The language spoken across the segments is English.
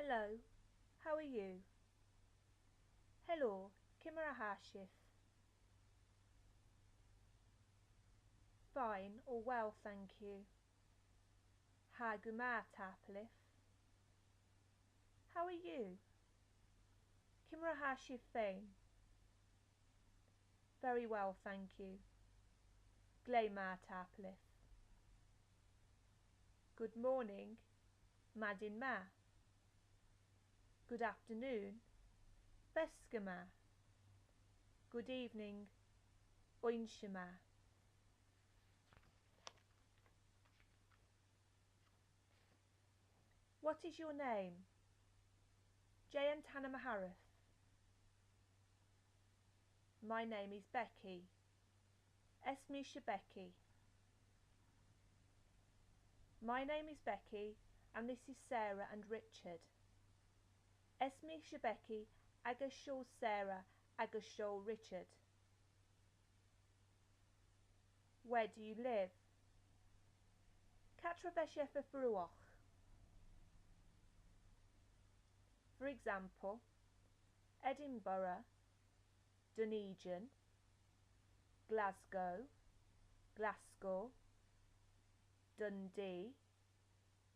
Hello, how are you? Hello, Kimara Hashif. Fine or well, thank you. Ha Gumar Tapalif. How are you? Kimara Hashif Fame. Very well, thank you. Glaymar Tapalif. Good morning, Madin Ma. Good afternoon, Veskama. Good evening, Oinshima. What is your name? Jayan Tanamaharith. My name is Becky. Esmisha Becky. My name is Becky, and this is Sarah and Richard. Esmisha Becky, Agashol Sarah, Agashol Richard. Where do you live? Katraveshefa Fruoch. For example, Edinburgh, Dunedin, Glasgow, Glasgow, Dundee,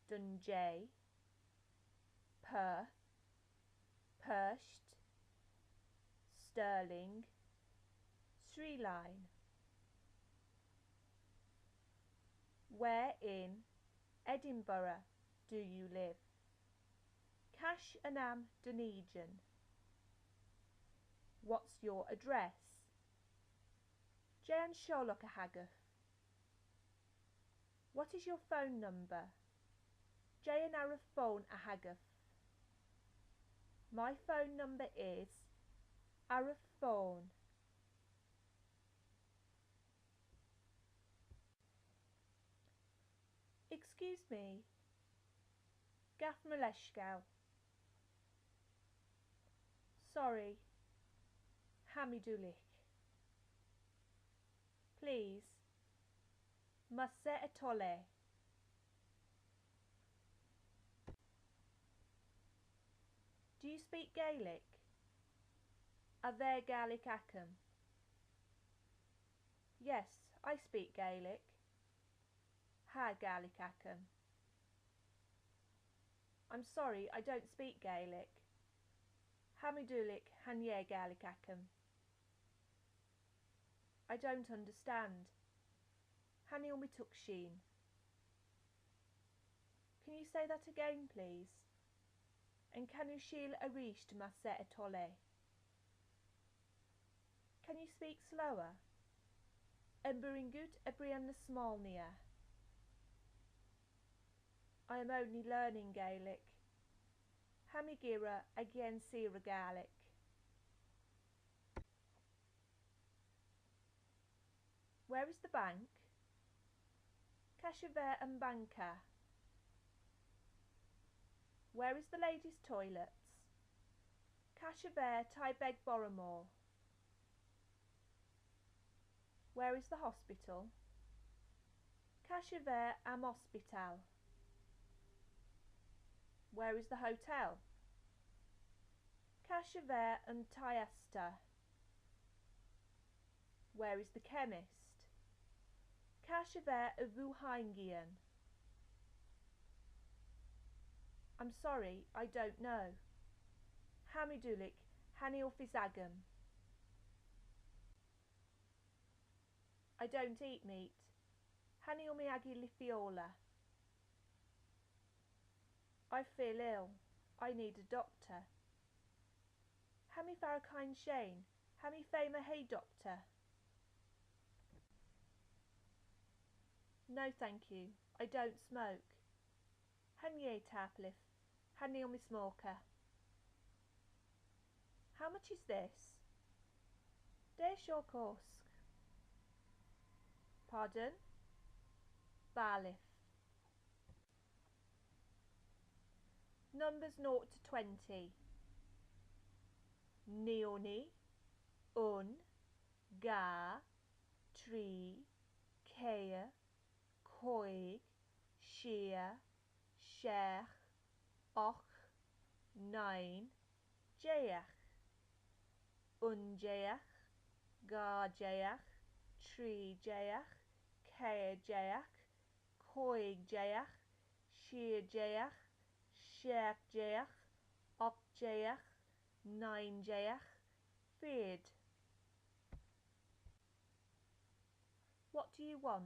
Dundee, Perth, Perth, Stirling, Sri Line. Where in Edinburgh do you live? Cash Anam Dunedin. What's your address? Jan Sherlock Haggath. What is your phone number? Jan Araf phone Haggath. My phone number is Araf phone. Excuse me. Gaff Maleshkow. Sorry. Hamidulik. Please. Masse etole. Do you speak Gaelic? Are there Gaelic Ackham? Yes, I speak Gaelic. Ha Gaelic Ackham. I'm sorry, I don't speak Gaelic. Hamidulik Hanye Gaelic Ackham. I don't understand. Haniel Mitukshin. Can you say that again, please? And can you shil arish to masse etole? Can you speak slower? Emberingut ebrian smolnia. I am only learning Gaelic. Hamigira again Sira Gaelic. Where is the bank? Kashiver and Banka. Where is the ladies' toilets? Kashiver Tybeg Boramore. Where is the hospital? Kashiver Am Hospital. Where is the hotel? Kashiver and Tyasta. Where is the chemist? Kashiver Vuhaingian. I'm sorry, I don't know. Hamidulik Haniofisagam. I don't eat meat. Haniomiagi Lifiola. I feel ill. I need a doctor. Hami Farakine Shane. Hami Fama Hey Doctor. No thank you. I don't smoke. Hanye Taplif. Haniomi Smoker. How much is this? Desh your Korsk. Pardon? Balif. Numbers 0 to 20. Neoni, Un, Ga, Tree, Kea, Coig, Shea, Sheikh, Och, nine, Jayach, Unjayach, Garjayach, Tree Jayach, Kaya Jayach, Koi Jayach, Sheer Jayach, Shek Jayach, Ok Jayach, Nine Jayach, Feared. What do you want?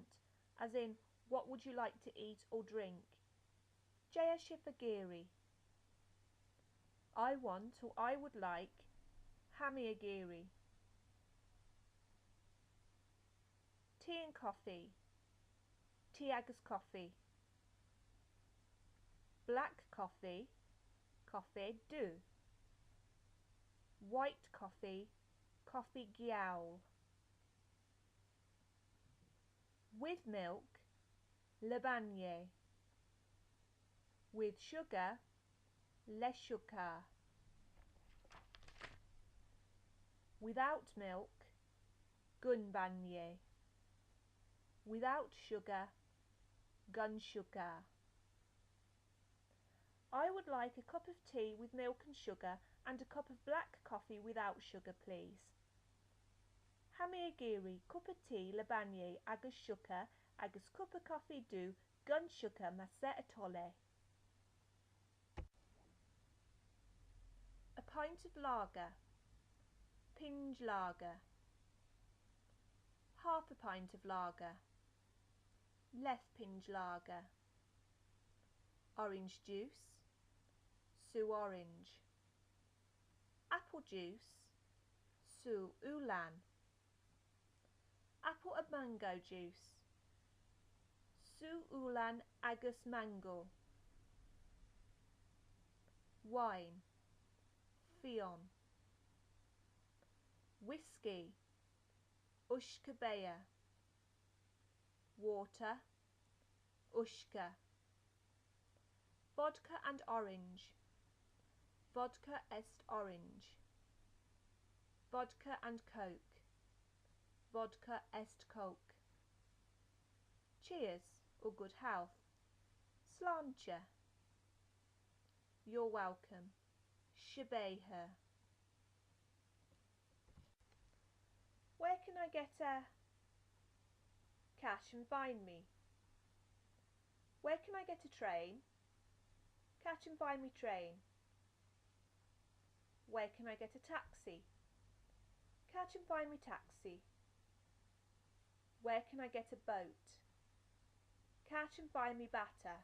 As in, what would you like to eat or drink? Jaya Shifagiri. I want or I would like Hamiagiri. Tea and coffee. Tea agus coffee. Black coffee. Coffee do. White coffee. Coffee gyaul. With milk. Labanye. With sugar. Le sugar. Without milk. Gunbanye. Without sugar. Gun sugar. I would like a cup of tea with milk and sugar and a cup of black coffee without sugar, please. Hamiagiri, cup of tea, labanye, agus sugar, agus cup of coffee do, gun sugar, mase atole. A pint of lager. Pinge lager. Half a pint of lager. Less pinge lager. Orange juice. Sue orange. Apple juice. Sue ulan. Apple and mango juice. Sue ulan agus mango. Wine. Fion. Whiskey. Ushkabea. Water. Ushka. Vodka and orange. Vodka est orange. Vodka and coke. Vodka est coke. Cheers or good health. Sláinte. You're welcome. Shibeha. Where can I get a cash and find me? Where can I get a train? Catch and find me train. Where can I get a taxi? Catch and find me taxi. Where can I get a boat? Catch and find me batter.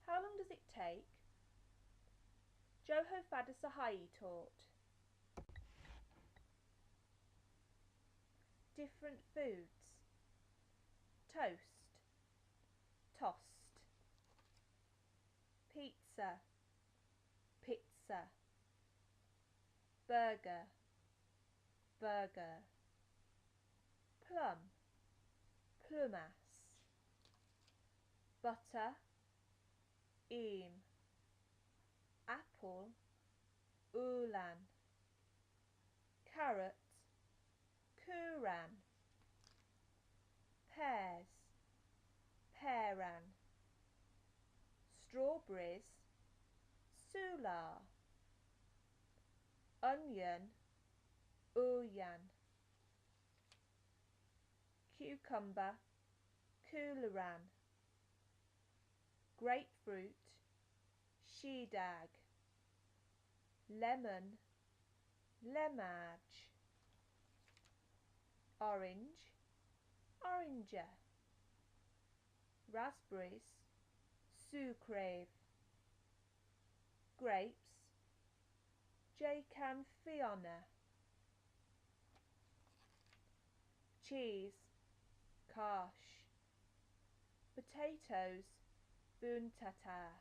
How long does it take? Joho fada sahai taught. Different foods. Toast. Tossed. Pizza. Pizza. Burger. Burger. Plum. Plumas. Butter. Eam. Apple. Ulan. Carrot. Kuran. Pears. Peran. Strawberries. Sula. Onion. Uyan. Cucumber. Cooleran. Grapefruit. Shedag. Lemon. Lemage. Orange. Oranger. Raspberries. Sucrave. Grapes. Jacan Fiona. Cheese. Karsh. Potatoes. Buntata.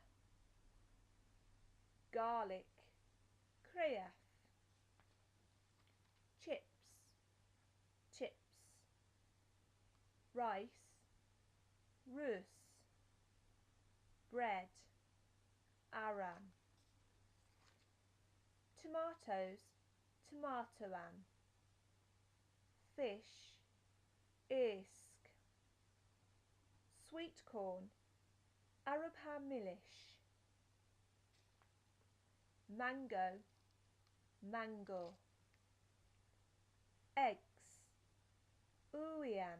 Garlic. Creaf. Chips. Chips. Rice. Rus. Bread. Aram. Tomatoes. Tomatoan. Fish. Isk. Sweet corn. Arabha milish. mango, mango. Eggs, uian.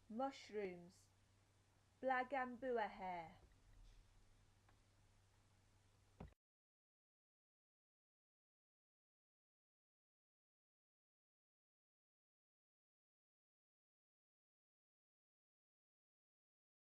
Mushrooms, blagambuahair.